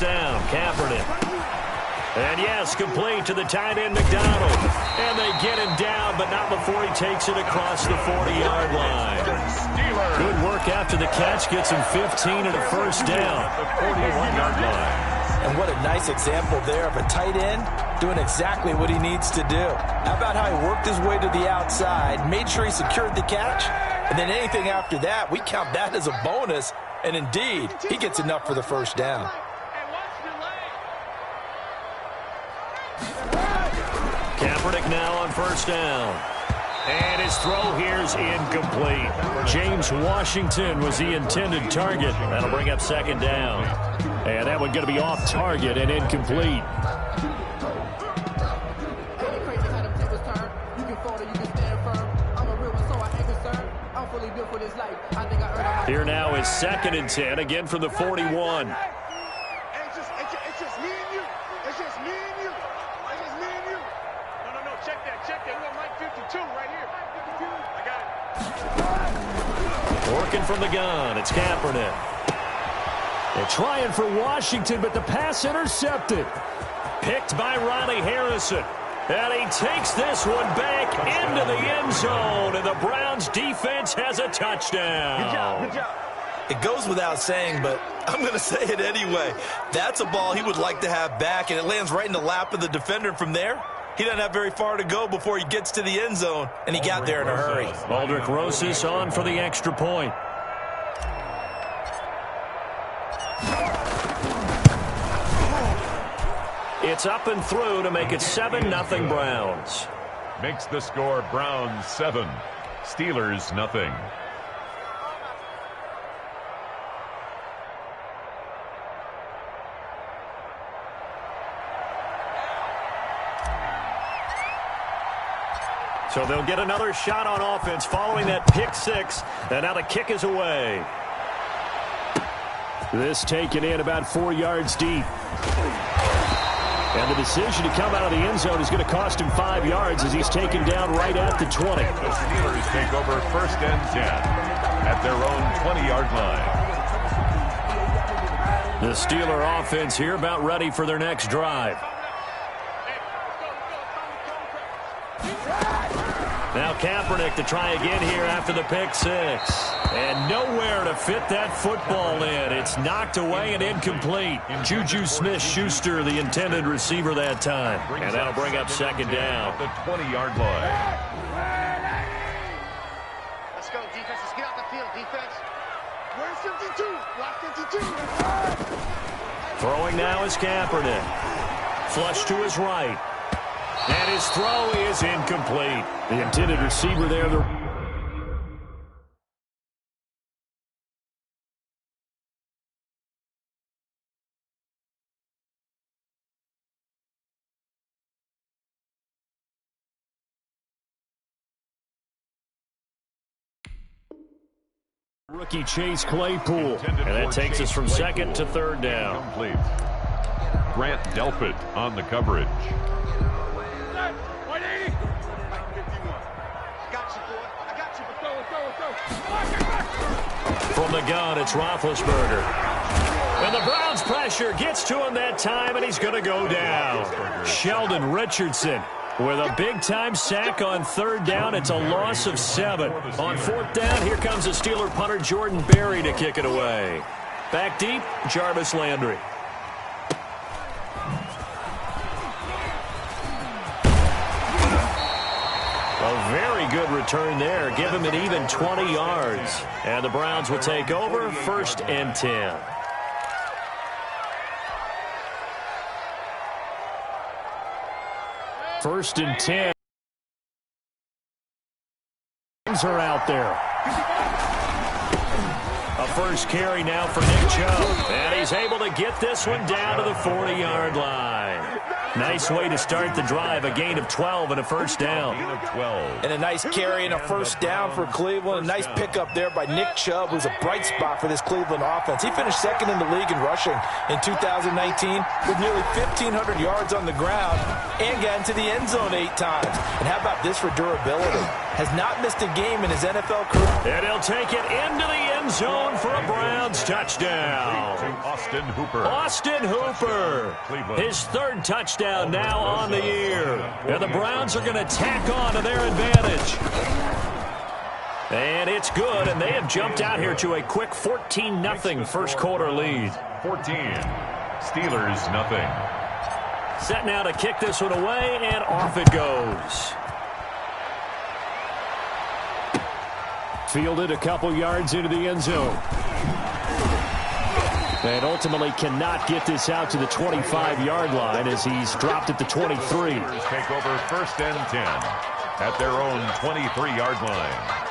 down. Kaepernick. And yes, complete to the tight end, McDonald. And they get him down, but not before he takes it across the 40-yard line. Good work after the catch. Gets him 15 and a first down. The 41-yard line. And what a nice example there of a tight end doing exactly what he needs to do. How about how he worked his way to the outside, made sure he secured the catch, and then anything after that, we count that as a bonus. And indeed, he gets enough for the first down. Kaepernick now on first down. And his throw here is incomplete. James Washington was the intended target. That'll bring up second down. And that one going to be off target and incomplete. Here now is 2nd and 10, again from the 41. Working from the gun, it's Kaepernick. They're trying for Washington, but the pass intercepted. Picked by Riley Harrison. And he takes this one back into the end zone, and the Browns defense has a touchdown. Good job, good job. It goes without saying, but I'm going to say it anyway. That's a ball he would like to have back, and it lands right in the lap of the defender. From there, he doesn't have very far to go before he gets to the end zone, and he got there in a hurry. Aldrich Rosas on for the extra point. It's up and through to make it 7-0 Browns. Makes the score Browns 7, Steelers nothing. So they'll get another shot on offense following that pick six. And now the kick is away. This taken in about 4 yards deep. And the decision to come out of the end zone is going to cost him 5 yards as he's taken down right at the 20. The Steelers take over 1st and 10 at their own 20-yard line. The Steeler offense here about ready for their next drive. Now Kaepernick to try again here after the pick six. And nowhere to fit that football in. It's knocked away and incomplete. Juju Smith-Schuster, the intended receiver that time. And that'll bring up second down. The 20-yard line. Let's go, defense. Let's get out the field, defense. Where's 52? Block 52. Throwing now is Kaepernick. Flush to his right. And his throw is incomplete. The intended receiver there. Rookie Chase Claypool. And that takes us from 2nd to 3rd down. Complete. Grant Delpit on the coverage. From the gun, it's Roethlisberger. And the Browns pressure gets to him that time, and he's going to go down. Sheldon Richardson with a big-time sack on 3rd down. It's a loss of 7. On 4th down, here comes the Steeler punter Jordan Berry to kick it away. Back deep, Jarvis Landry. A very good return there. Give him an even 20 yards. And the Browns will take over 1st and 10. First and 10. Are out there. A first carry now for Nick Chubb. And he's able to get this one down to the 40-yard line. Nice way to start the drive. A gain of 12 and a first down. And a nice carry and a first down for Cleveland. A nice pickup there by Nick Chubb, who's a bright spot for this Cleveland offense. He finished second in the league in rushing in 2019 with nearly 1,500 yards on the ground and got into the end zone 8 times. And how about this for durability? Has not missed a game in his NFL career. And he'll take it into the end zone for a Browns touchdown. Austin Hooper. Austin Hooper. His third touchdown now on the year. And the Browns are going to tack on to their advantage. And it's good, and they have jumped out here to a quick 14-0 first quarter lead. 14. Steelers, nothing. Set now to kick this one away, and off it goes. Fielded a couple yards into the end zone. And ultimately cannot get this out to the 25-yard line as he's dropped at the 23. Steelers take over first and 10 at their own 23-yard line.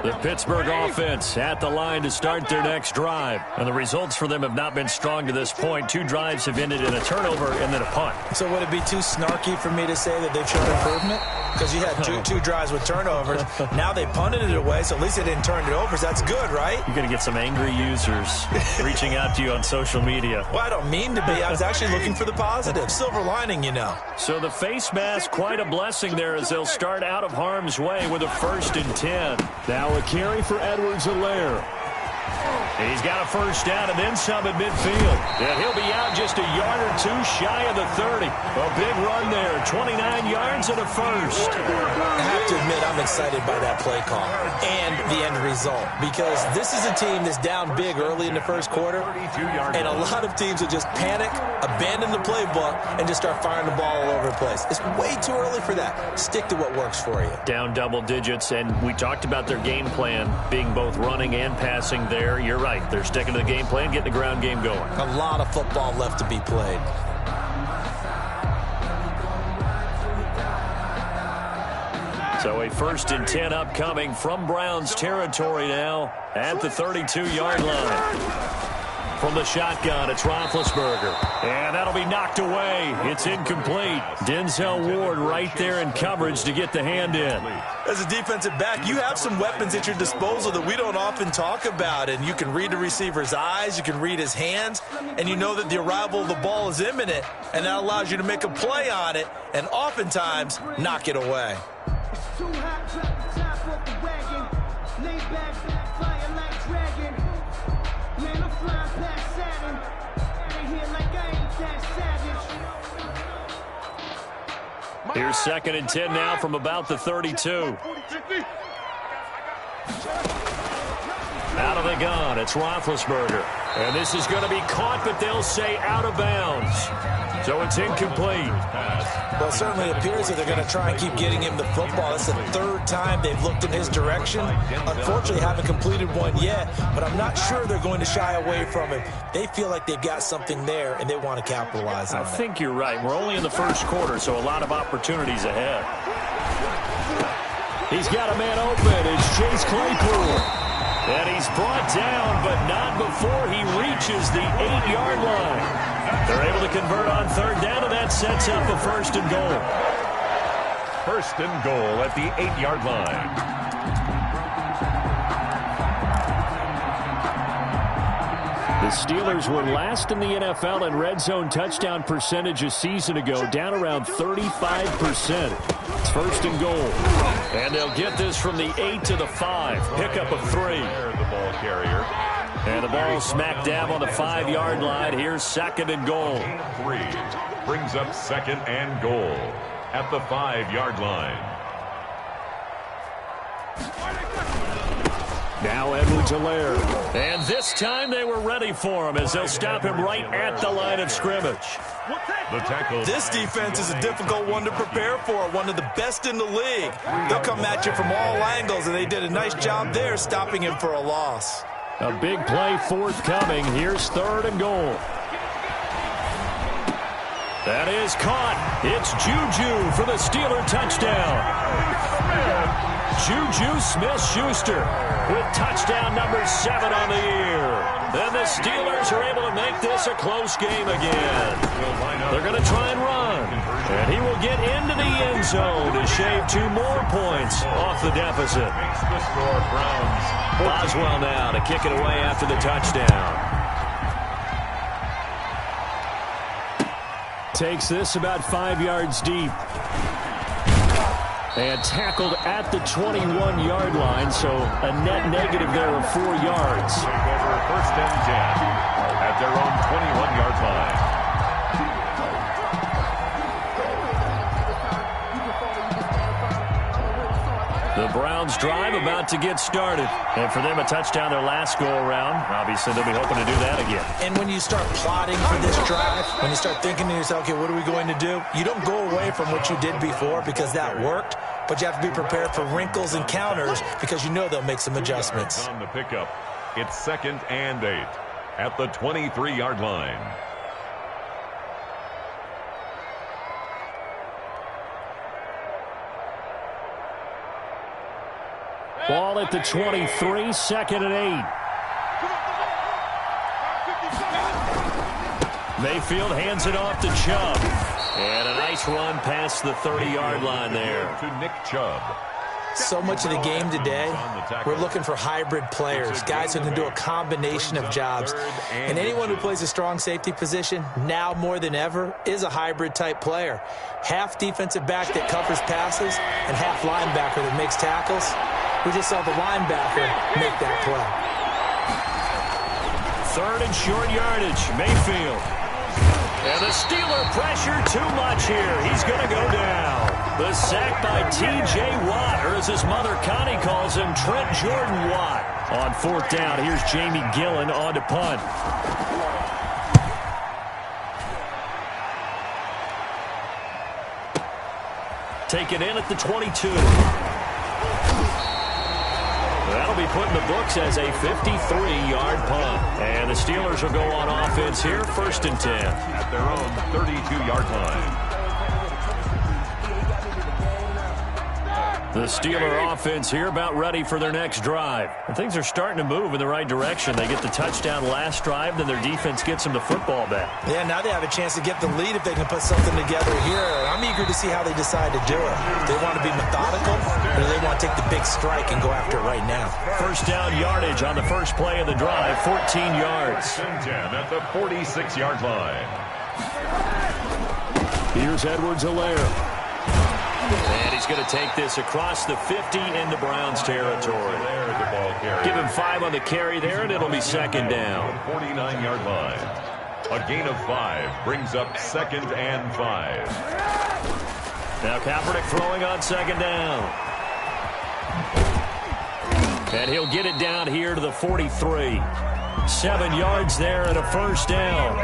The Pittsburgh offense at the line to start their next drive. And the results for them have not been strong to this point. 2 drives have ended in a turnover and then a punt. So would it be too snarky for me to say that they've shown improvement? Because you had two drives with turnovers. Now they punted it away, so at least they didn't turn it over. So that's good, right? You're going to get some angry users reaching out to you on social media. Well, I don't mean to be. I was actually looking for the positive. Silver lining, you know. So the face mask, quite a blessing there as they'll start out of harm's way with a 1st and 10. Now a carry for Edwards-Helaire. He's got a first down and then some at midfield. And he'll be out just a yard or 2 shy of the 30. A big run there, 29 yards and a first. I have to admit I'm excited by that play call and the end result because this is a team that's down big early in the first quarter, and a lot of teams will just panic, abandon the playbook, and just start firing the ball all over the place. It's way too early for that. Stick to what works for you. Down double digits, and we talked about their game plan being both running and passing there. You're right. They're sticking to the game plan, getting the ground game going. A lot of football left to be played. So a 1st and 10 upcoming from Browns territory now at the 32-yard line. From the shotgun, it's Roethlisberger. And that'll be knocked away. It's incomplete. Denzel Ward right there in coverage to get the hand in. As a defensive back, you have some weapons at your disposal that we don't often talk about. And you can read the receiver's eyes, you can read his hands, and you know that the arrival of the ball is imminent. And that allows you to make a play on it and oftentimes knock it away. Too hot, drop the top off the wagon. Lay back, fire like dragon. Man, I'm flying past Saturn. Out of here like I ain't that savage. Here's 2nd and 10 now from about the 32. Out of the gun, it's Roethlisberger. And this is going to be caught, but they'll say out of bounds. So it's incomplete. Well, it certainly appears that they're going to try and keep getting him the football. That's the 3rd time they've looked in his direction. Unfortunately, haven't completed one yet, but I'm not sure they're going to shy away from him. They feel like they've got something there, and they want to capitalize on it. I think you're right. We're only in the first quarter, so a lot of opportunities ahead. He's got a man open. It's Chase Claypool. And he's brought down, but not before he reaches the 8-yard line. They're able to convert on 3rd down, and that sets up a 1st and goal. 1st and goal at the 8-yard line. The Steelers were last in the NFL in red zone touchdown percentage a season ago, down around 35%. It's 1st and goal. And they'll get this from the 8 to the 5. Pick up a 3. The ball carrier. And the ball smack dab on the 5-yard line. Here's 2nd and goal. 3 brings up 2nd and goal at the 5-yard line. Now Edwards-Helaire. And this time they were ready for him as they'll stop him right at the line of scrimmage. The tackle. This defense is a difficult one to prepare for, one of the best in the league. They'll come at you from all angles, and they did a nice job there stopping him for a loss. A big play forthcoming. Here's 3rd and goal. That is caught. It's Juju for the Steeler touchdown. Juju Smith-Schuster with touchdown number 7 on the year. Then the Steelers are able to make this a close game again. They're going to try and run. And he will get into the end zone to shave 2 more points off the deficit. Boswell now to kick it away after the touchdown. Takes this about 5 yards deep. And tackled at the 21-yard line, so a net negative there of 4 yards. Take over 1st and 10 at their own 21-yard line. The Browns drive about to get started. And for them, a touchdown their last go-around. Obviously, they'll be hoping to do that again. And when you start plotting for this drive, when you start thinking to yourself, okay, what are we going to do? You don't go away from what you did before because that worked, but you have to be prepared for wrinkles and counters because you know they'll make some adjustments. On the pickup, it's 2nd and 8 at the 23-yard line. Ball at the 23, 2nd and 8. Mayfield hands it off to Chubb. And a nice run past the 30-yard line there. To Nick Chubb. So much of the game today, we're looking for hybrid players, guys who can do a combination of jobs. And anyone who plays a strong safety position, now more than ever, is a hybrid-type player. Half defensive back that covers passes and half linebacker that makes tackles. We just saw the linebacker make that play. 3rd and short yardage, Mayfield. And the Steeler pressure too much here. He's going to go down. The sack by T.J. Watt, or as his mother Connie calls him, Trent Jordan Watt. On 4th down, here's Jamie Gillen on to punt. Take it in at the 22. That'll be put in the books as a 53-yard punt. And the Steelers will go on offense here, 1st and 10. At their own 32-yard line. The Steeler offense here about ready for their next drive. And things are starting to move in the right direction. They get the touchdown last drive, then their defense gets them the football back. Yeah, now they have a chance to get the lead if they can put something together here. I'm eager to see how they decide to do it. Do they want to be methodical, or do they want to take the big strike and go after it right now? 1st down yardage on the first play of the drive, 14 yards. 10 at the 46-yard line. Here's Edwards-Helaire. And he's going to take this across the 50 into Browns territory. Give him 5 on the carry there, and it'll be 2nd down. 49-yard line. A gain of 5 brings up 2nd and 5. Now Kaepernick throwing on 2nd down. And he'll get it down here to the 43. 7 yards there and a 1st down.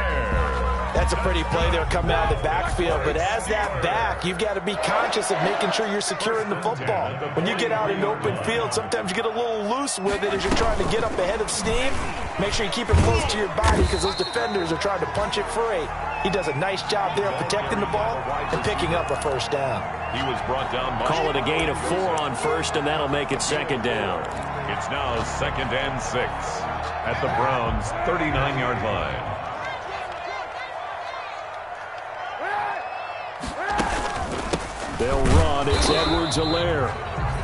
That's a pretty play there coming out of the backfield. But as that back, you've got to be conscious of making sure you're securing the football. When you get out in open field, sometimes you get a little loose with it as you're trying to get up ahead of steam. Make sure you keep it close to your body because those defenders are trying to punch it free. He does a nice job there protecting the ball and picking up a 1st down. He was brought down by... Call it a gain of 4 on 1st, and that'll make it 2nd down. It's now 2nd and 6 at the Browns' 39-yard line. They'll run. It's Edwards-Helaire.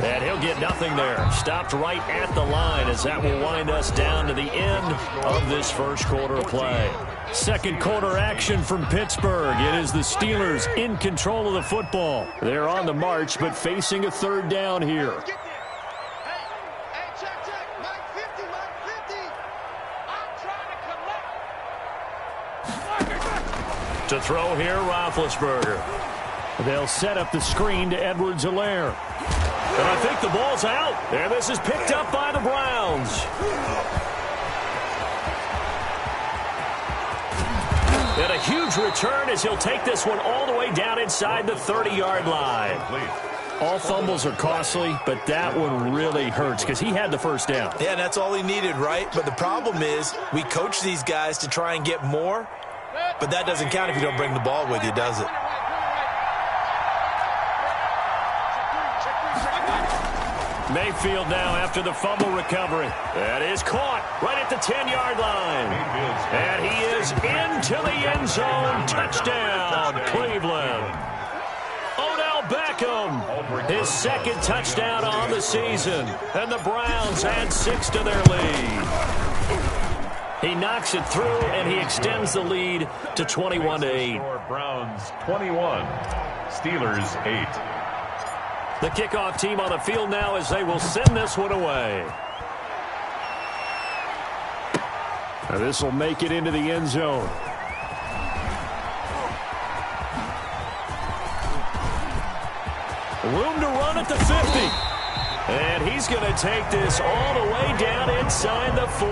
And he'll get nothing there. Stopped right at the line as that will wind us down to the end of this first quarter of play. Second quarter action from Pittsburgh. It is the Steelers in control of the football. They're on the march, but facing a 3rd down here. To throw here, Roethlisberger. They'll set up the screen to Edwards-Helaire. And I think the ball's out. And this is picked up by the Browns. And a huge return as he'll take this one all the way down inside the 30-yard line. All fumbles are costly, but that one really hurts because he had the 1st down. Yeah, and that's all he needed, right? But the problem is we coach these guys to try and get more. But that doesn't count if you don't bring the ball with you, does it? Mayfield now after the fumble recovery. That is caught right at the 10-yard line. And he is into the end zone. Touchdown, Cleveland. Odell Beckham, his second touchdown on the season. And the Browns add 6 to their lead. He knocks it through, and he extends the lead to 21-8. Browns 21, Steelers 8. The kickoff team on the field now as they will send this one away. Now this will make it into the end zone. Room to run at the 50. And he's going to take this all the way down inside the 40.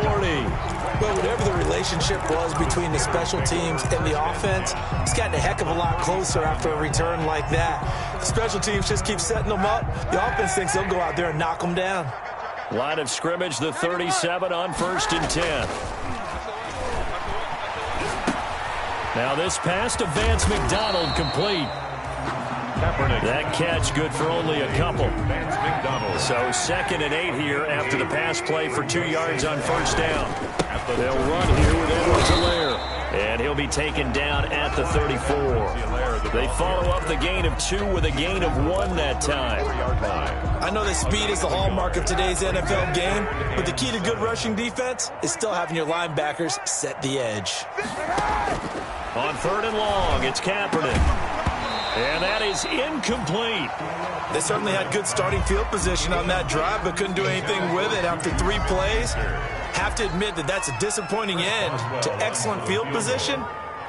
Well, whatever the relationship was between the special teams and the offense, it's gotten a heck of a lot closer after a return like that. The special teams just keep setting them up. The offense thinks they'll go out there and knock them down. Line of scrimmage, the 37 on 1st and 10. Now this pass to Vance McDonald complete. That catch good for only a couple. So 2nd and 8 here after the pass play for 2 yards on 1st down. They'll run here with Edwards-Helaire. And he'll be taken down at the 34. They follow up the gain of 2 with a gain of 1 that time. I know that speed is the hallmark of today's NFL game, but the key to good rushing defense is still having your linebackers set the edge. On 3rd and long, it's Kaepernick. And that is incomplete. They certainly had good starting field position on that drive, but couldn't do anything with it after 3 plays. Have to admit that that's a disappointing end to excellent field position.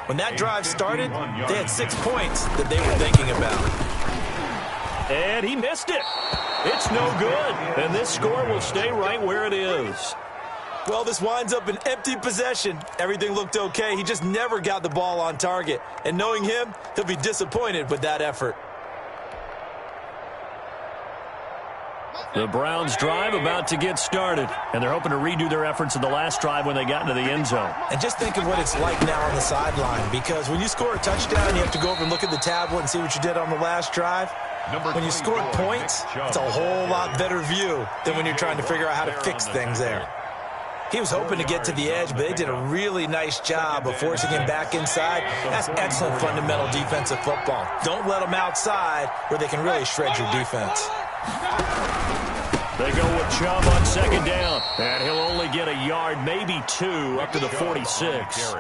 When that drive started, they had 6 points that they were thinking about. And he missed it. It's no good. And this score will stay right where it is. Well, this winds up an empty possession. Everything looked okay. He just never got the ball on target. And knowing him, he'll be disappointed with that effort. The Browns drive about to get started, and they're hoping to redo their efforts in the last drive when they got into the end zone. And just think of what it's like now on the sideline, because when you score a touchdown, you have to go over and look at the tablet and see what you did on the last drive. When you scored points, it's a whole lot better view than when you're trying to figure out how to fix things there. He was hoping to get to the edge, but they did a really nice job of forcing him back inside. That's excellent fundamental defensive football. Don't let them outside where they can really shred your defense. They go with Chubb on 2nd down, and he'll only get a yard, maybe 2, up to the 46.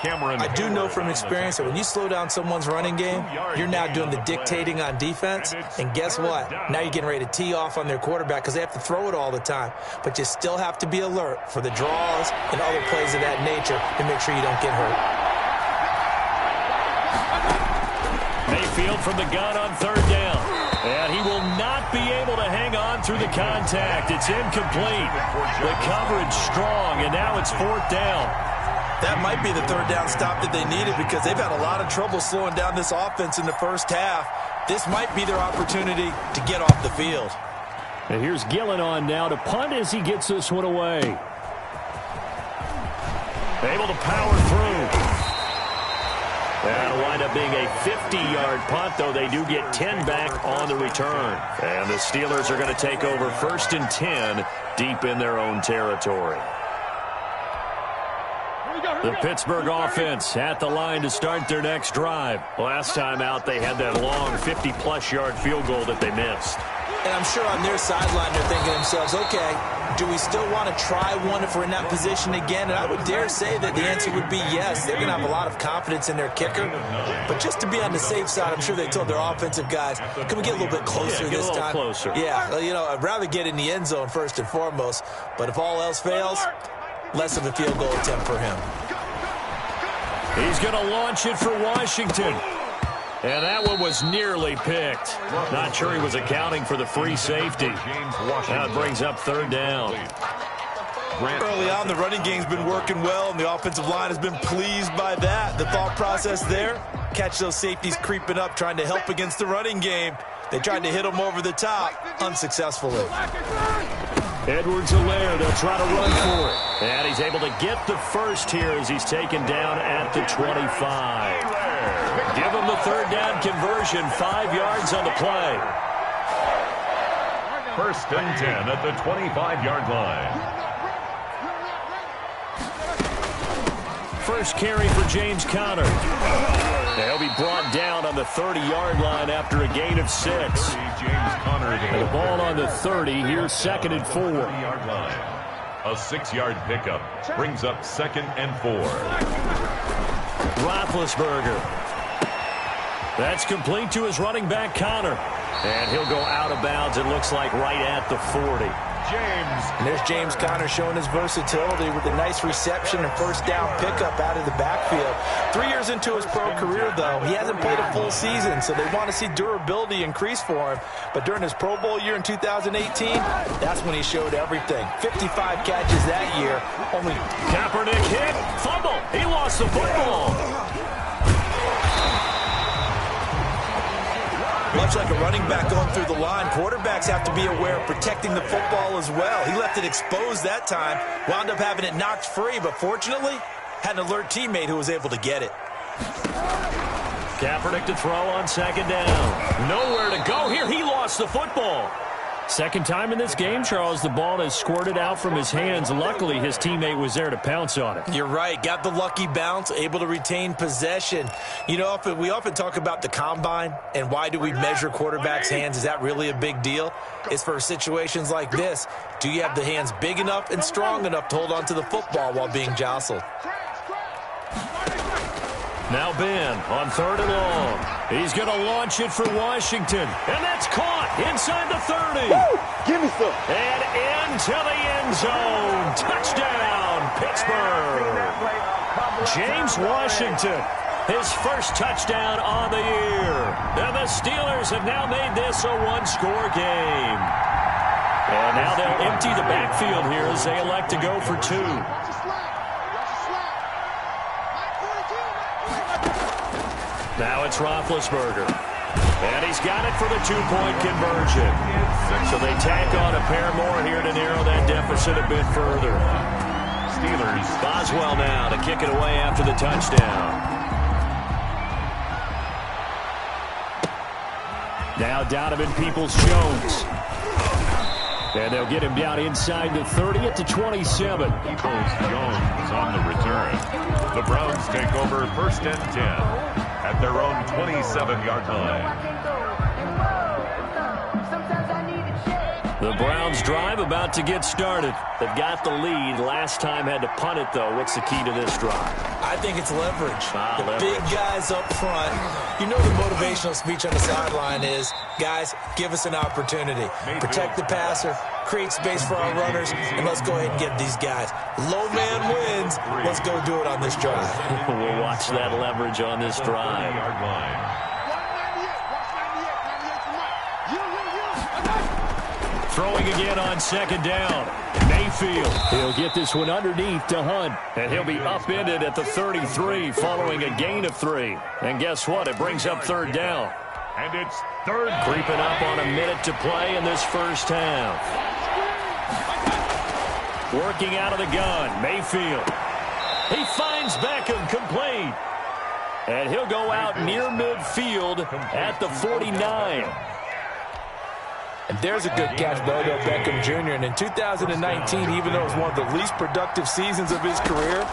I do know from experience that when you slow down someone's running game, you're now doing the dictating on defense. And guess what? Now you're getting ready to tee off on their quarterback because they have to throw it all the time. But you still have to be alert for the draws and other plays of that nature to make sure you don't get hurt. Mayfield from the gun on 3rd down. And he will not be able to hang on through the contact. It's incomplete. The coverage strong, and now it's 4th down. That might be the 3rd down stop that they needed because they've had a lot of trouble slowing down this offense in the first half. This might be their opportunity to get off the field. And here's Gillen on now to punt as he gets this one away. Able to power through. That'll wind up being a 50-yard punt, though they do get 10 back on the return. And the Steelers are going to take over 1st and 10 deep in their own territory. The Pittsburgh offense at the line to start their next drive. Last time out, they had that long 50-plus yard field goal that they missed. And I'm sure on their sideline, they're thinking to themselves, okay, do we still want to try one if we're in that position again? And I would dare say that the answer would be yes. They're going to have a lot of confidence in their kicker. But just to be on the safe side, I'm sure they told their offensive guys, can we get a little bit closer this time? Closer. Yeah, you know, I'd rather get in the end zone first and foremost. But if all else fails, less of a field goal attempt for him. He's going to launch it for Washington. And that one was nearly picked. Not sure he was accounting for the free safety. Now it brings up 3rd down. Early on, the running game's been working well, and the offensive line has been pleased by that. The thought process there, catch those safeties creeping up, trying to help against the running game. They tried to hit them over the top, unsuccessfully. Edwards-Helaire, they'll try to run for it. And he's able to get the first here as he's taken down at the 25. Give him the third down conversion, 5 yards on the play. First and 10 at the 25-yard line. First carry for James Conner. He'll be brought down on the 30-yard line after a gain of 6. James Conner, the ball on the 30. Here's 2nd and 4. A 6-yard pickup brings up 2nd and 4. Roethlisberger. That's complete to his running back, Conner. And he'll go out of bounds, it looks like, right at the 40. And there's James Conner showing his versatility with a nice reception and first down pickup out of the backfield. 3 years into his pro career, though, he hasn't played a full season, so they want to see durability increase for him. But during his Pro Bowl year in 2018, that's when he showed everything. 55 catches that year. Only Kaepernick hit, fumble. He lost the football. Much like a running back going through the line, quarterbacks have to be aware of protecting the football as well. He left it exposed that time, wound up having it knocked free, but fortunately, had an alert teammate who was able to get it. Kaepernick to throw on 2nd down. Nowhere to go here. He lost the football. Second time in this game, Charles, the ball has squirted out from his hands. Luckily, his teammate was there to pounce on it. You're right. Got the lucky bounce, able to retain possession. You know, we often talk about the combine and why do we measure quarterbacks' hands? Is that really a big deal? It's for situations like this. Do you have the hands big enough and strong enough to hold on to the football while being jostled? Now Ben on 3rd and long. He's going to launch it for Washington. And that's caught inside the 30. Woo! Give me some. And into the end zone. Touchdown, Pittsburgh. James Washington, his first touchdown on the year. And the Steelers have now made this a one-score game. And now they'll empty the backfield here as they elect to go for 2. Now it's Roethlisberger. And he's got it for the 2-point conversion. So they tack on a pair more here to narrow that deficit a bit further. Steelers. Boswell now to kick it away after the touchdown. Now Donovan Peoples-Jones. And they'll get him down inside the 30 at the 27. Peoples-Jones on the return. The Browns take over 1st and 10. At their own 27-yard line. The Browns drive about to get started. They've got the lead. Last time had to punt it, though. What's the key to this drive? I think it's leverage. Leverage. Big guys up front. You know the motivational speech on the sideline is, guys, give us an opportunity. Protect the passer, create space for our runners, and let's go ahead and get these guys. Low man wins. Let's go do it on this drive. We'll watch that leverage on this drive. Throwing again on 2nd down. Mayfield. He'll get this one underneath to Hunt. And he'll be upended at the 33 following a gain of 3. And guess what? It brings up 3rd down. And it's 3rd. Creeping up on a minute to play in this first half. Working out of the gun. Mayfield. He finds Beckham complete. And he'll go out near midfield at the 49. And there's a good catch by Odell Beckham Jr. And in 2019, even though it was one of the least productive seasons of his career,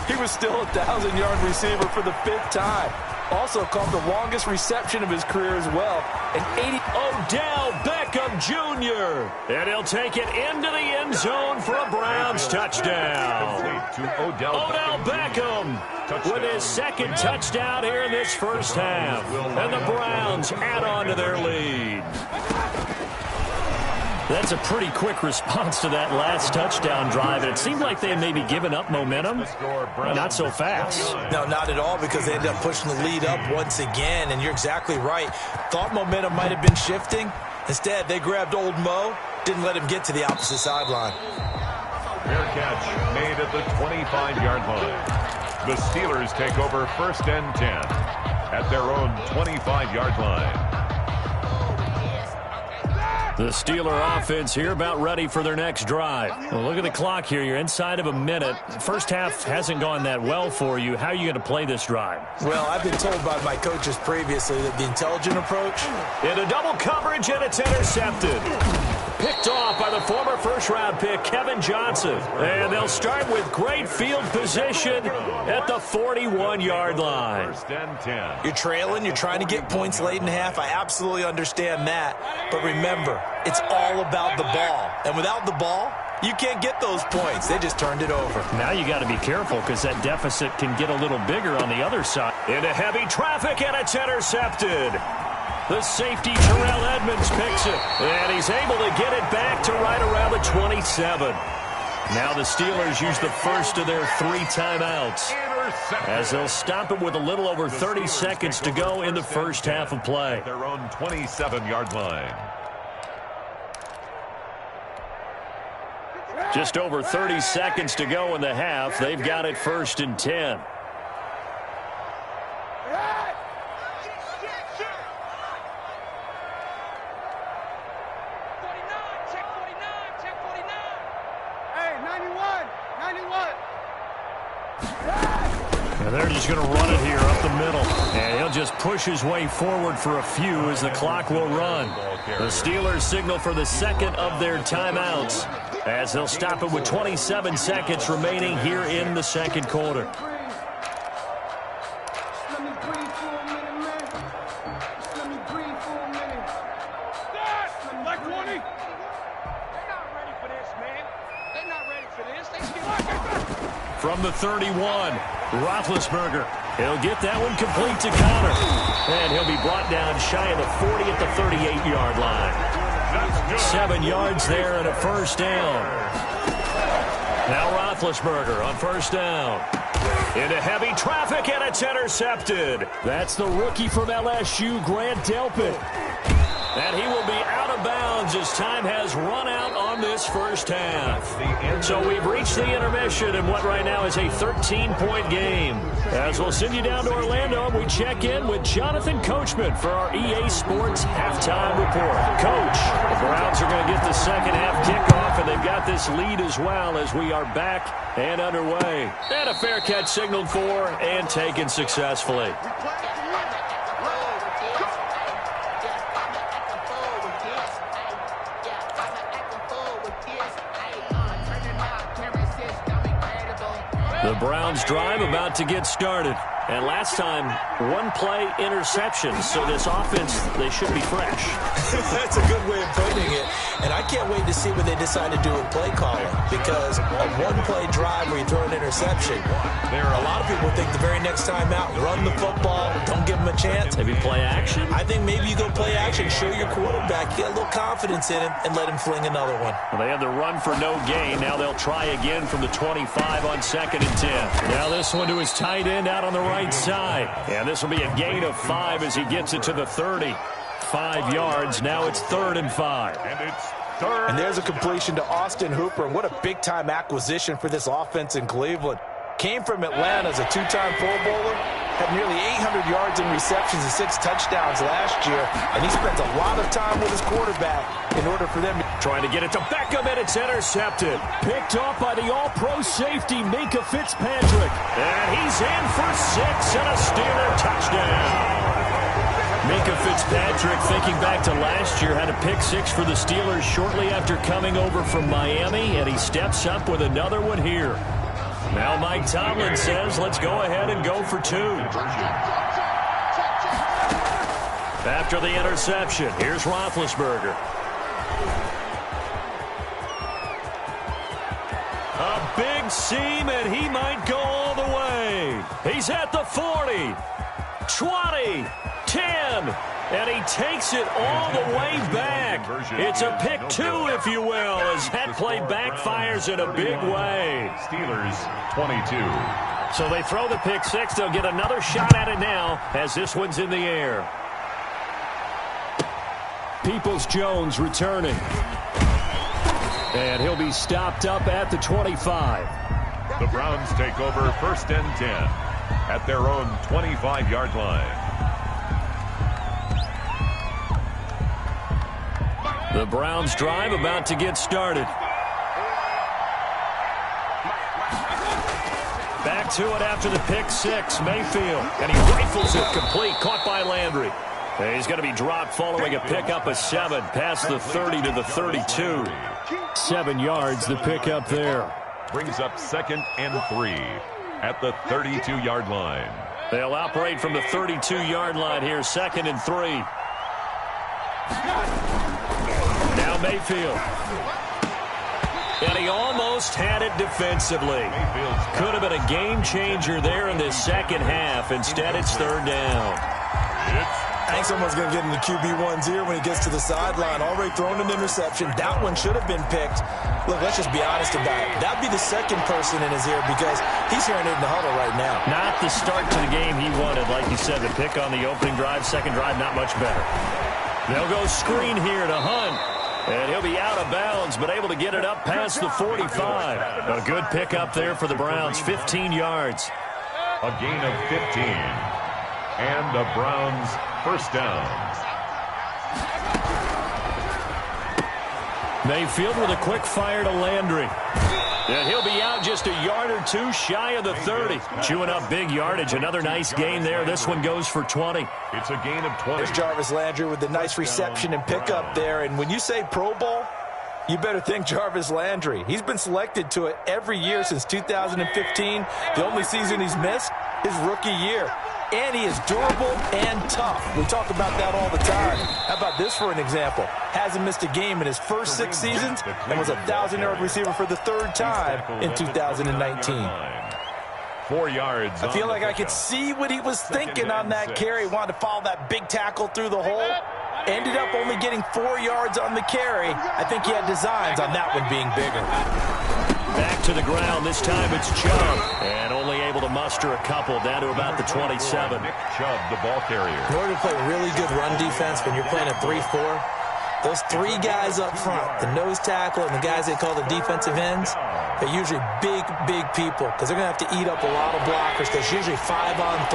he was still a 1,000-yard receiver for the 5th time. Also caught the longest reception of his career as well. An 80. Odell Beckham Jr. And he'll take it into the end zone for a Browns touchdown. To Odell Beckham with his 2nd touchdown here in this first half. And the Browns add on to their lead. That's a pretty quick response to that last touchdown drive. And it seemed like they had maybe given up momentum. Not so fast. No, not at all, because they ended up pushing the lead up once again. And you're exactly right. Thought momentum might have been shifting. Instead, they grabbed old Mo, didn't let him get to the opposite sideline. Fair catch made at the 25-yard line. The Steelers take over 1st and 10 at their own 25-yard line. The Steeler offense here about ready for their next drive. Well, look at the clock here. You're inside of a minute. First half hasn't gone that well for you. How are you going to play this drive? Well, I've been told by my coaches previously that the intelligent approach... Into double coverage, and it's intercepted. Picked off by the former first-round pick, Kevin Johnson. And they'll start with great field position at the 41-yard line. First and 10. You're trailing. You're trying to get points late in half. I absolutely understand that. But remember, it's all about the ball. And without the ball, you can't get those points. They just turned it over. Now you got to be careful because that deficit can get a little bigger on the other side. Into heavy traffic, and it's intercepted. The safety, Terrell Edmonds, picks it, and he's able to get it back to right around the 27. Now the Steelers use the first of their 3 timeouts as they'll stop it with a little over 30 seconds to go in the first half of play. Their own 27-yard line. Just over 30 seconds to go in the half. They've got it 1st and 10. And they're just going to run it here up the middle. And he'll just push his way forward for a few as the clock will run. The Steelers signal for the second of their timeouts as they'll stop it with 27 seconds remaining here in the second quarter. From the 31, Roethlisberger. He'll get that one complete to Connor. And he'll be brought down shy of the 40 at the 38-yard line. 7 yards there and a first down. Now Roethlisberger on first down. Into heavy traffic, and it's intercepted. That's the rookie from LSU, Grant Delpit. And he will be out of bounds as time has run out on this first half. So we've reached the intermission in what right now is a 13-point game. As we'll send you down to Orlando, we check in with Jonathan Coachman for our EA Sports Halftime Report. Coach, the Browns are going to get the second half kickoff, and they've got this lead as well as we are back and underway. And a fair catch signaled for and taken successfully. The Browns drive about to get started. And last time, 1-play interception. So this offense, they should be fresh. That's a good way of putting it. And I can't wait to see what they decide to do with play calling. Because a 1-play drive where you throw an interception, a lot of people think the very next time out, run the football, don't give them a chance. Maybe play action? I think maybe you go play action, show your quarterback, get a little confidence in him, and let him fling another one. Well, they had the run for no gain. Now they'll try again from the 25 on 2nd and 10. Now this one to his tight end out on the right side. And this will be a gain of 5 as he gets it to the 30. 5 yards. Now it's 3rd and 5. And it's third. And there's a completion to Austin Hooper. And what a big-time acquisition for this offense in Cleveland. Came from Atlanta as a 2-time Pro Bowler. Had nearly 800 yards in receptions and 6 touchdowns last year. And he spent a lot of time with his quarterback in order for them to... Trying to get it to Beckham, and it's intercepted. Picked off by the all-pro safety, Minkah Fitzpatrick. And he's in for 6 and a Steeler touchdown. Minkah Fitzpatrick, thinking back to last year, had a pick 6 for the Steelers shortly after coming over from Miami, and he steps up with another one here. Now Mike Tomlin says, let's go ahead and go for 2. After the interception, here's Roethlisberger. A big seam, and he might go all the way. He's at the 40, 20, 10, and he takes it all the way back. It's a pick 2, if you will, as that play backfires in a big way. Steelers 22. So they throw the pick 6. They'll get another shot at it now as this one's in the air. Peoples-Jones returning. And he'll be stopped up at the 25. The Browns take over 1st and 10 at their own 25-yard line. The Browns drive about to get started. Back to it after the pick six, Mayfield. And he rifles it complete, caught by Landry. And he's going to be dropped following a pickup of 7, past the 30 to the 32. 7 yards, the pickup there. Brings up 2nd and 3 at the 32-yard line. They'll operate from the 32-yard line here, 2nd and 3. Now Mayfield. And he almost had it defensively. Could have been a game changer there in this second half. Instead, it's 3rd down. I think someone's going to get in the QB1's ear when he gets to the sideline. Already thrown an interception. That one should have been picked. Look, let's just be honest about it. That'd be the second person in his ear because he's hearing it in the huddle right now. Not the start to the game he wanted. Like you said, the pick on the opening drive, second drive, not much better. They'll go screen here to Hunt. And he'll be out of bounds, but able to get it up past the 45. A good pickup there for the Browns, 15 yards. A gain of 15. And the Browns first down. Mayfield with a quick fire to Landry. And he'll be out just a yard or two shy of the 30. Chewing up big yardage. Another nice gain there. This one goes for 20. It's a gain of 20. There's Jarvis Landry with the nice reception and pickup there. And when you say Pro Bowl, you better think Jarvis Landry. He's been selected to it every year since 2015. The only season he's missed, his rookie year. And he is durable and tough. We talk about that all the time. How about this for an example? Hasn't missed a game in his first 6 seasons and was a 1,000-yard receiver for the 3rd time in 2019. 4 yards. I feel like I could see what he was thinking on that carry. Wanted to follow that big tackle through the hole. Ended up only getting 4 yards on the carry. I think he had designs on that one being bigger. Back to the ground. This time it's Chubb. And only able to muster a couple down to about the 27. Nick Chubb, the ball carrier. In order to play really good run defense when you're playing a 3-4, those 3 guys up front, the nose tackle and the guys they call the defensive ends, they're usually big people because they're going to have to eat up a lot of blockers because it's usually 5-on-3.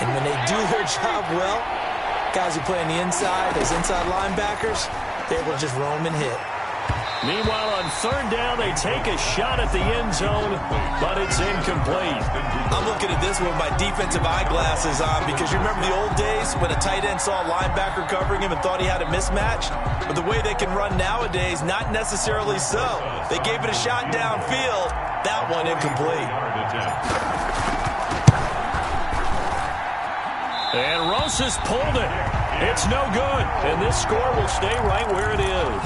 And when they do their job well, guys who play on the inside, those inside linebackers, they're able to just roam and hit. Meanwhile, on 3rd down, they take a shot at the end zone, but it's incomplete. I'm looking at this with my defensive eyeglasses on because you remember the old days when a tight end saw a linebacker covering him and thought he had a mismatch? But the way they can run nowadays, not necessarily so. They gave it a shot downfield. That one incomplete. And Rosas pulled it. It's no good, and this score will stay right where it is.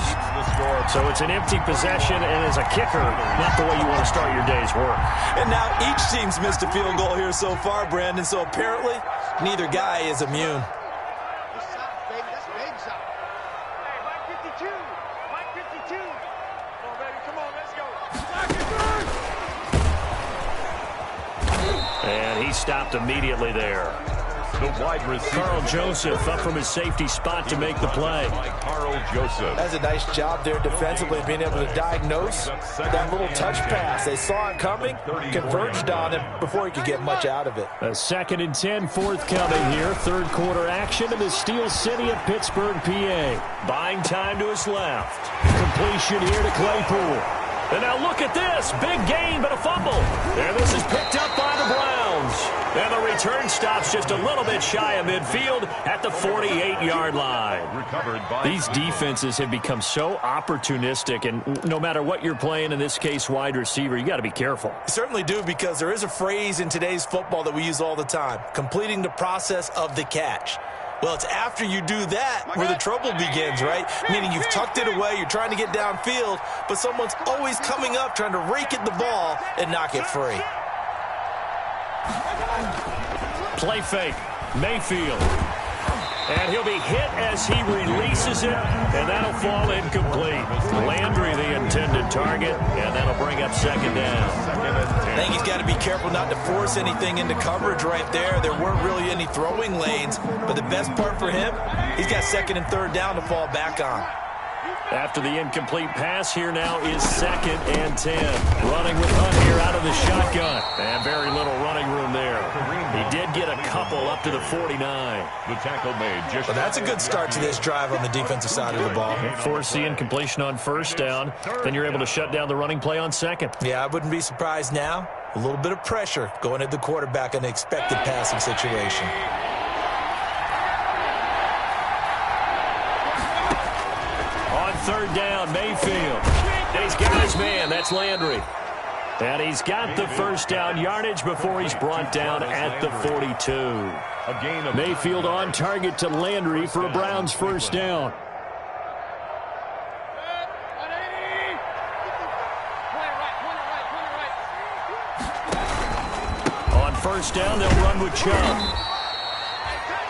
So it's an empty possession, and as a kicker, not the way you want to start your day's work. And now each team's missed a field goal here so far, Brandon, so apparently neither guy is immune. And he stopped immediately there. The wide receiver. Carl Joseph up from his safety spot to make the play. Carl Joseph. That's a nice job there defensively, being able to diagnose that little touch pass. They saw it coming, converged on it before he could get much out of it. A 2nd and 10 forthcoming here. 3rd quarter action in the Steel City of Pittsburgh, PA. Buying time to his left. Completion here to Claypool. And now look at this. Big gain, but a fumble. And this is picked up by the Browns. And the return stops just a little bit shy of midfield at the 48-yard line. These defenses have become so opportunistic, and no matter what you're playing, in this case wide receiver, you got to be careful. You certainly do, because there is a phrase in today's football that we use all the time, completing the process of the catch. Well, it's after you do that where the trouble begins, right? Meaning you've tucked it away, you're trying to get downfield, but someone's always coming up trying to rake at the ball and knock it free. Play fake, Mayfield. And he'll be hit as he releases it, and that'll fall incomplete. Landry, the intended target, and that'll bring up 2nd down. I think he's got to be careful not to force anything into coverage right there. There weren't really any throwing lanes, but the best part for him, he's got 2nd and 3rd down to fall back on. After the incomplete pass, here now is 2nd and 10. Running with Hunt here out of the shotgun. And very little running room there. He did get a couple up to the 49. The tackle made. Well, that's a good start to this drive on the defensive side of the ball. Force the incompletion on 1st down. Then you're able to shut down the running play on 2nd. Yeah, I wouldn't be surprised now. A little bit of pressure going at the quarterback in an expected passing situation. On 3rd down, Mayfield. He's got his man. That's Landry. And he's got the 1st down yardage before he's brought down at the 42. Mayfield on target to Landry for a Browns 1st down. On 1st down, they'll run with Chubb.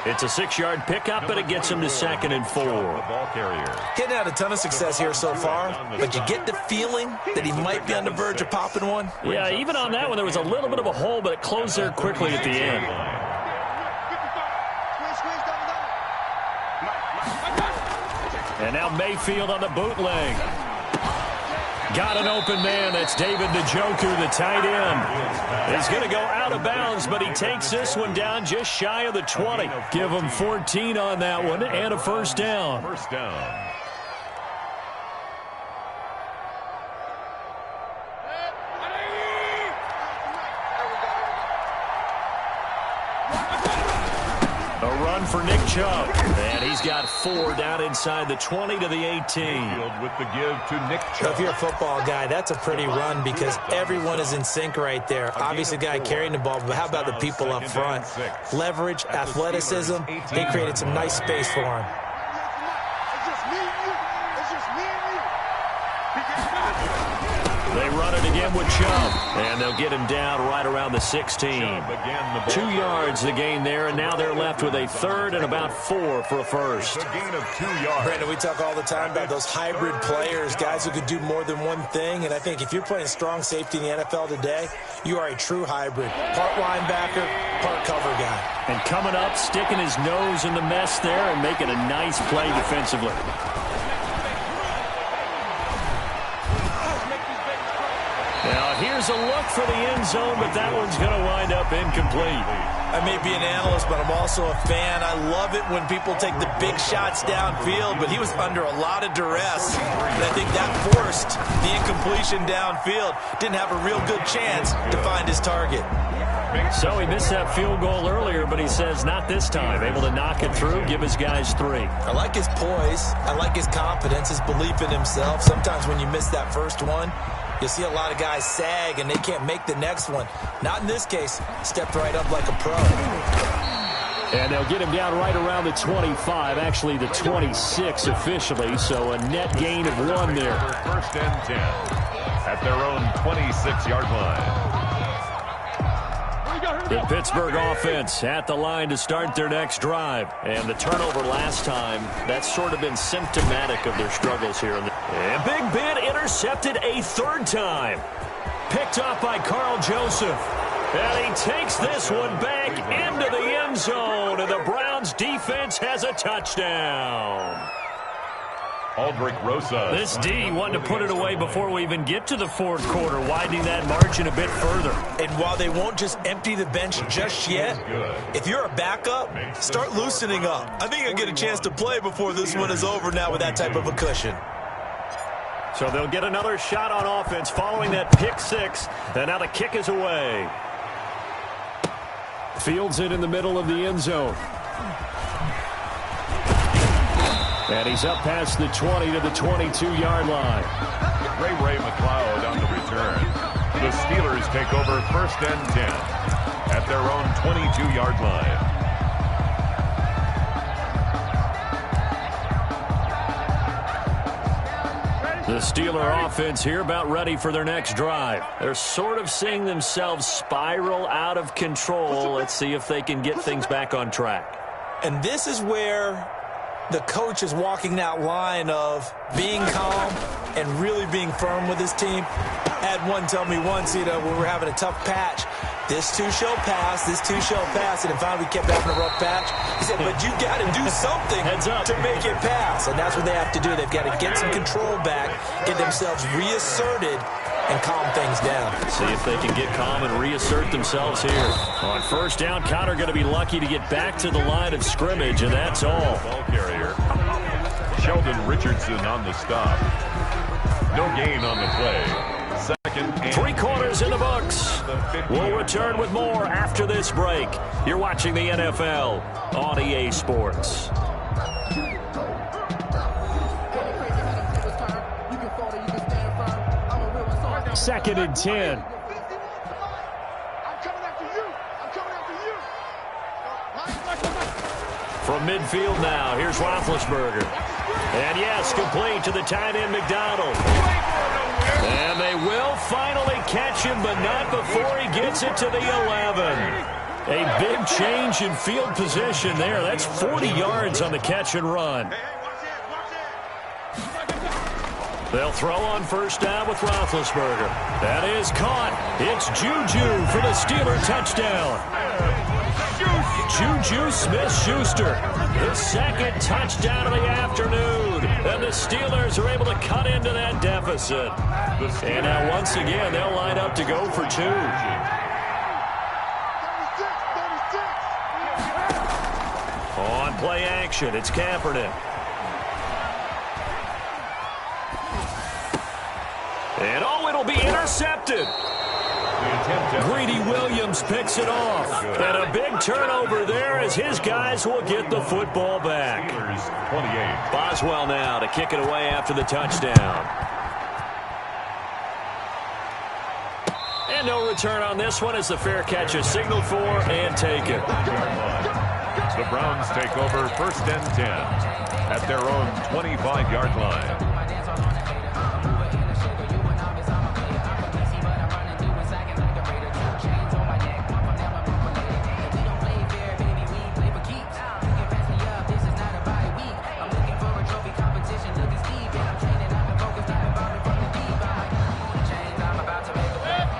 It's a 6-yard pickup, but it gets him to 2nd and 4. Getting out a ton of success here so far, but you get the feeling that he might be on the verge of popping one. Yeah, even on that one, there was a little bit of a hole, but it closed there quickly at the end. And now Mayfield on the bootleg. Got an open man. That's David Njoku, the tight end. He's going to go out of bounds, but he takes this one down just shy of the 20. Give him 14 on that one and a 1st down. 1st down. A run for Nick Chubb. And he's got 4 down inside the 20 to the 18. With the give to Nick Chubb. If you're a football guy, that's a pretty run because everyone is in sync right there. Obviously, the guy carrying the ball, but how about the people up front? Leverage, athleticism, they created some nice space for him. They run it again with Chubb, and they'll get him down right around the 16. 2 yards the gain there, and now they're left with a 3rd and about 4 for a 1st. A gain of 2 yards. Brandon, we talk all the time about those hybrid players, guys who could do more than one thing, and I think if you're playing strong safety in the NFL today, you are a true hybrid. Part linebacker, part cover guy. And coming up, sticking his nose in the mess there and making a nice play defensively. Now, here's a look for the end zone, but that one's going to wind up incomplete. I may be an analyst, but I'm also a fan. I love it when people take the big shots downfield, but he was under a lot of duress, and I think that forced the incompletion downfield. Didn't have a real good chance to find his target. So he missed that field goal earlier, but he says not this time. Able to knock it through, give his guys 3. I like his poise. I like his confidence, his belief in himself. Sometimes when you miss that first one, you see a lot of guys sag and they can't make the next one. Not in this case. Stepped right up like a pro. And they'll get him down right around the 25, actually the 26 officially, so a net gain of 1 there. 1st and 10 at their own 26-yard line. The Pittsburgh offense at the line to start their next drive. And the turnover last time, that's sort of been symptomatic of their struggles here. And Big Ben intercepted a 3rd time. Picked off by Carl Joseph. And he takes this one back into the end zone. And the Browns defense has a touchdown. Aldrich Rosas. This D wanting to put it away before we even get to the 4th quarter, widening that margin a bit further. And while they won't just empty the bench just yet, if you're a backup, start loosening up. I think you'll get a chance to play before this one is over now with that type of a cushion. So they'll get another shot on offense following that pick 6. And now the kick is away. Fields it in the middle of the end zone. And he's up past the 20 to the 22-yard line. Ray McLeod on the return. The Steelers take over 1st and 10 at their own 22-yard line. The Steeler offense here about ready for their next drive. They're sort of seeing themselves spiral out of control. Let's see if they can get things back on track. And this is where the coach is walking that line of being calm and really being firm with his team. I had one tell me once, when we were having a tough patch, This too shall pass, this too shall pass. And finally we kept having a rough patch. He said, but you got to do something to make it pass. And that's what they have to do. They've got to get some control back, get themselves reasserted, and calm things down. See if they can get calm and reassert themselves here. On first down, Connor going to be lucky to get back to the line of scrimmage, and that's all. Ball carrier. Sheldon Richardson on the stop. No gain on the play. Second and 3 quarters in the books. We'll return with more after this break. You're watching the NFL on EA Sports. Second and 10. I'm coming after you. I'm coming after you. From midfield now, here's Roethlisberger. And yes, complete to the tight end McDonald. And they will finally catch him, but not before he gets it to the 11. A big change in field position there. That's 40 yards on the catch and run. They'll throw on first down with Roethlisberger. That is caught. It's Juju for the Steeler touchdown. Juju Smith-Schuster, the second touchdown of the afternoon. And the Steelers are able to cut into that deficit. And now once again, they'll line up to go for 2. 36. On play action, it's Kaepernick. And oh, it'll be intercepted. Greedy Williams picks it off. And a big turnover there as his guys will get the football back. 28. Boswell now to kick it away after the touchdown. And no return on this one as the fair catch is signaled for and taken. The Browns take over first and 10 at their own 25-yard line.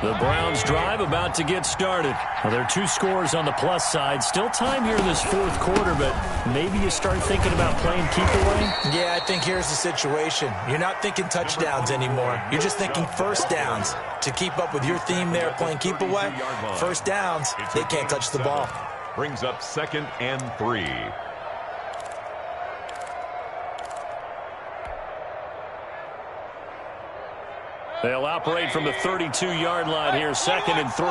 The Browns drive about to get started. Well, there are 2 scores on the plus side. Still time here in this fourth quarter, but maybe you start thinking about playing keep away? Yeah, I think here's the situation. You're not thinking touchdowns anymore. You're just thinking first downs. To keep up with your theme there, playing keep away, first downs, they can't touch the ball. Brings up second and 3. They'll operate from the 32-yard line here, second and 3.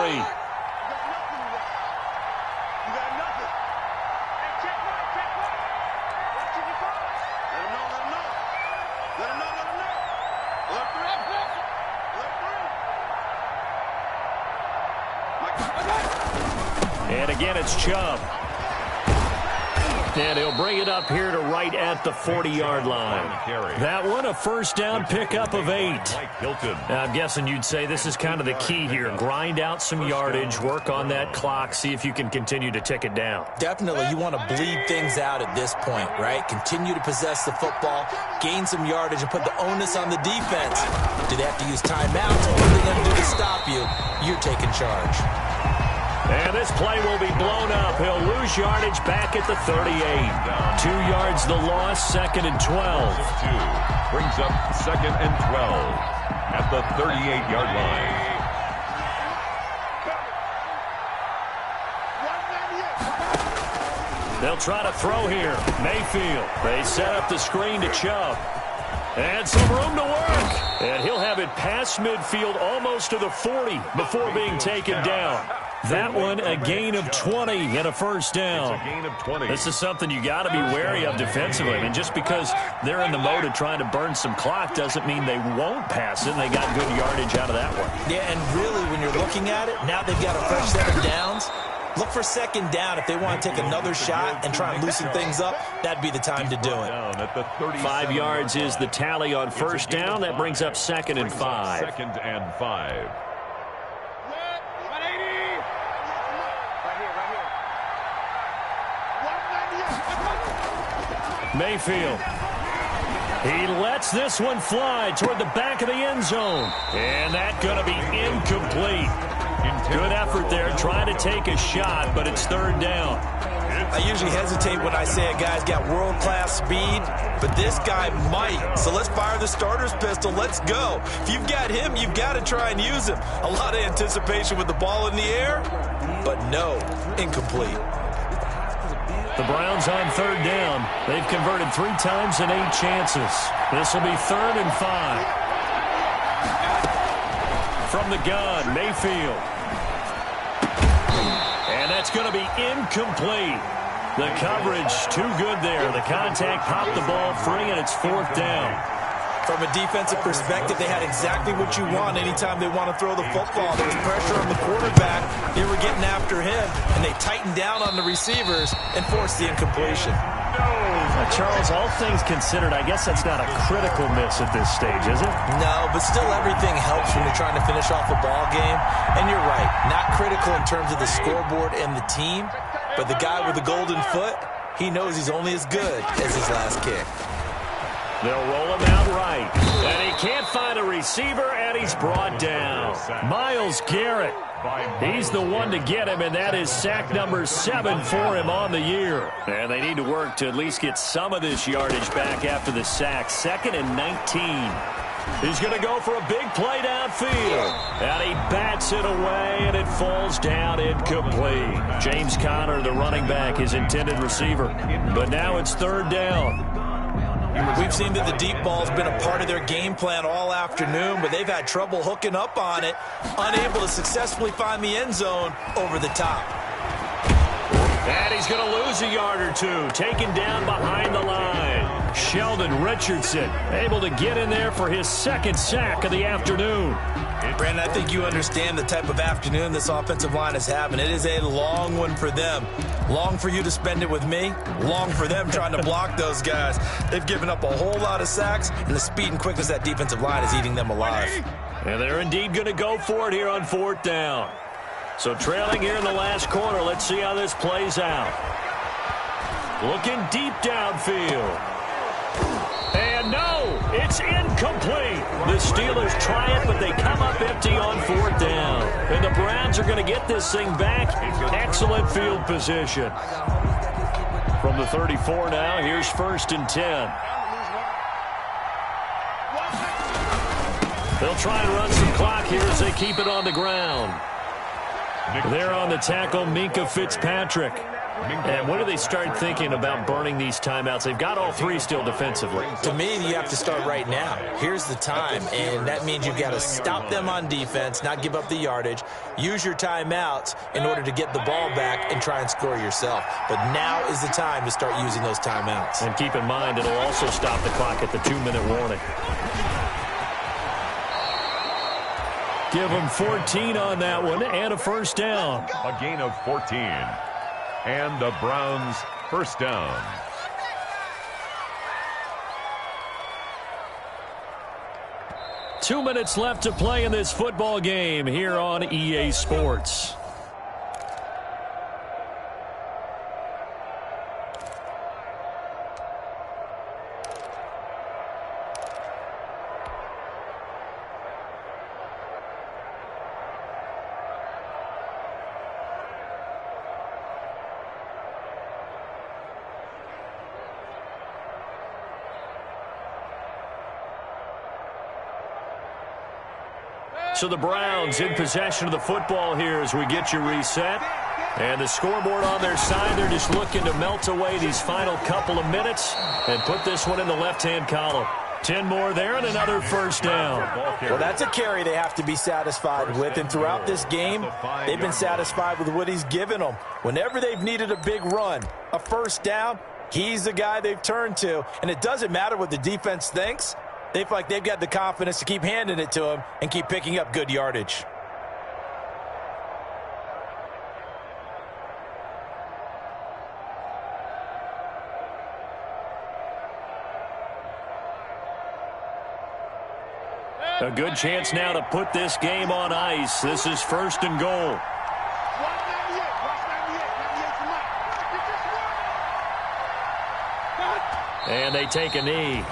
And again, it's Chubb. And he'll bring it up here to right at the 40-yard line. That one, a first down pickup of 8. Now, I'm guessing you'd say this is kind of the key here. Grind out some yardage, work on that clock, see if you can continue to tick it down. Definitely, you want to bleed things out at this point, right? Continue to possess the football, gain some yardage, and put the onus on the defense. Do they have to use timeouts? What are they going to do to stop you? You're taking charge. And this play will be blown up. He'll lose yardage back at the 38. 2 yards the loss, second and 12. Brings up second and 12 at the 38-yard line. They'll try to throw here. Mayfield. They set up the screen to Chubb. And some room to work. And he'll have it past midfield almost to the 40 before being taken down. That one, a gain of 20 and a first down. It's a gain of 20. This is something you got to be wary of defensively. And just because they're in the mode of trying to burn some clock doesn't mean they won't pass it. And they got good yardage out of that one. Yeah, and really, when you're looking at it, now they've got a fresh set of downs. Look for second down if they want to take another shot and try and loosen things up. That'd be the time to do it. 5 yards is the tally on first down. That brings up second and 5. Second and 5. Mayfield. He lets this one fly toward the back of the end zone. And that's going to be incomplete. Good effort there, trying to take a shot, but it's third down. I usually hesitate when I say a guy's got world-class speed, but this guy might. So let's fire the starter's pistol. Let's go. If you've got him, you've got to try and use him. A lot of anticipation with the ball in the air, but no, incomplete. The Browns on third down. They've converted 3 times in 8 chances. This will be 3rd and 5. From the gun, Mayfield. And that's going to be incomplete. The coverage too good there. The contact popped the ball free, and it's 4th down. From a defensive perspective, they had exactly what you want anytime they want to throw the football. There was pressure on the quarterback. They were getting after him, and they tightened down on the receivers and forced the incompletion. Charles, all things considered, I guess that's not a critical miss at this stage, is it? No, but still everything helps when you're trying to finish off a ball game. And you're right, not critical in terms of the scoreboard and the team, but the guy with the golden foot, he knows he's only as good as his last kick. They'll roll him out right. And he can't find a receiver, and he's brought down. Myles Garrett. He's the one to get him, and that is sack number 7 for him on the year. And they need to work to at least get some of this yardage back after the sack. 2nd and 19. He's going to go for a big play downfield. And he bats it away, and it falls down incomplete. James Conner, the running back, his intended receiver. But now it's 3rd down. We've seen that the deep ball's been a part of their game plan all afternoon, but they've had trouble hooking up on it, unable to successfully find the end zone over the top. And he's going to lose a yard or 2, taken down behind the line. Sheldon Richardson able to get in there for his 2nd sack of the afternoon. Brandon, I think you understand the type of afternoon this offensive line is having. It is a long one for them. Long for you to spend it with me. Long for them trying to block those guys. They've given up a whole lot of sacks, and the speed and quickness of that defensive line is eating them alive. And they're indeed going to go for it here on 4th down. So trailing here in the last quarter, let's see how this plays out. Looking deep downfield. And no, it's incomplete. The Steelers try it, but they come up empty on 4th down. And the Browns are going to get this thing back. Excellent field position. From the 34 now, here's 1st and 10. They'll try and run some clock here as they keep it on the ground. There on the tackle, Minkah Fitzpatrick. And when do they start thinking about burning these timeouts? They've got all 3 still defensively. To me, you have to start right now. Here's the time, and that means you've got to stop them on defense, not give up the yardage, use your timeouts in order to get the ball back and try and score yourself. But now is the time to start using those timeouts. And keep in mind, it'll also stop the clock at the 2-minute warning. Give them 14 on that one and a 1st down. A gain of 14. And the Browns 1st down. Two minutes left to play in this football game here on EA Sports. So the Browns in possession of the football here as we get you reset. And the scoreboard on their side, they're just looking to melt away these final couple of minutes and put this one in the left-hand column. 10 more there and another 1st down. Well, that's a carry they have to be satisfied with. And throughout this game, they've been satisfied with what he's given them. Whenever they've needed a big run, a 1st down, he's the guy they've turned to. And it doesn't matter what the defense thinks. They feel like they've got the confidence to keep handing it to him and keep picking up good yardage. A good chance now to put this game on ice. This is 1st and goal. And they take a knee.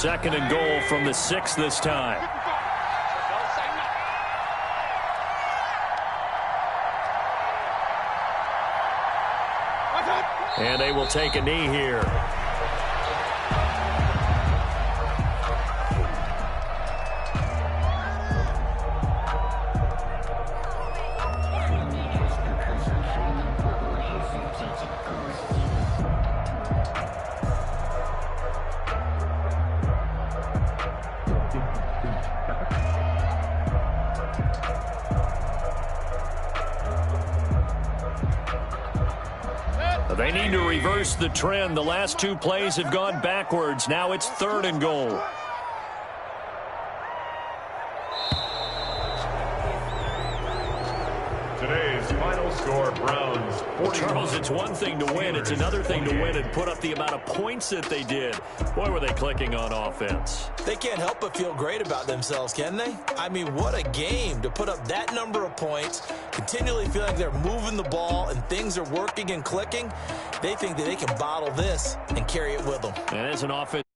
2nd and goal from the 6 this time. And they will take a knee here. They need to reverse the trend. The last 2 plays have gone backwards. Now it's 3rd and goal. Today's final score, Browns 40. Charles, it's one thing to win. It's another thing to win and put up the amount of points that they did. Boy, were they clicking on offense. They can't help but feel great about themselves, can they? I mean, what a game to put up that number of points, continually feel like they're moving the ball and things are working and clicking. They think that they can bottle this and carry it with them. And as an offense.